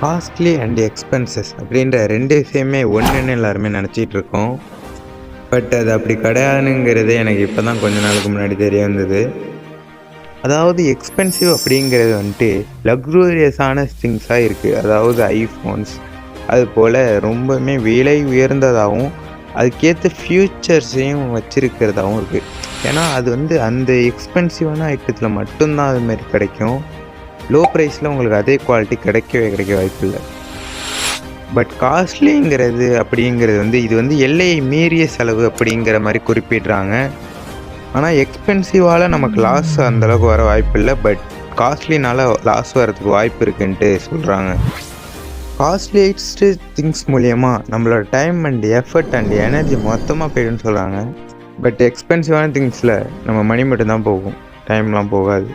Costly and expenses அப்படின்ற 2 விஷயமே ஒன்றுன்னு எல்லாருமே நினச்சிட்டு இருக்கோம். பட் அது அப்படி கிடையாதுங்கிறது எனக்கு இப்போ தான் கொஞ்ச நாளுக்கு முன்னாடி தெரிய வந்தது. அதாவது எக்ஸ்பென்சிவ் அப்படிங்கிறது வந்துட்டு லக்ஸூரியஸான திங்ஸாக இருக்குது. அதாவது ஐஃபோன்ஸ் அது போல் ரொம்பவுமே விலை உயர்ந்ததாகவும் அதுக்கேற்ற ஃப்யூச்சர்ஸையும் வச்சுருக்கிறதாகவும் இருக்குது. ஏன்னா அது வந்து அந்த எக்ஸ்பென்சிவான ஐட்டத்தில் மட்டும்தான் அதுமாரி கிடைக்கும். லோ ப்ரைஸில் உங்களுக்கு அதே குவாலிட்டி கிடைக்க வாய்ப்பில்லை. பட் காஸ்ட்லிங்கிறது அப்படிங்கிறது வந்து இது வந்து எல்லையை மீறிய செலவு அப்படிங்கிற மாதிரி குறிப்பிடுறாங்க. ஆனால் எக்ஸ்பென்சிவால் நமக்கு லாஸ் அந்தளவுக்கு வர வாய்ப்பில்லை. பட் காஸ்ட்லினால் லாஸ் வரதுக்கு வாய்ப்பு இருக்குன்ட்டு சொல்கிறாங்க. காஸ்ட்லியஸ்ட்டு திங்ஸ் மூலயமா நம்மளோட time and effort and energy மொத்தமாக போய்டுன்னு சொல்கிறாங்க. பட் எக்ஸ்பென்சிவான திங்ஸில் நம்ம மணி மட்டும்தான் போகும், டைம்லாம் போகாது.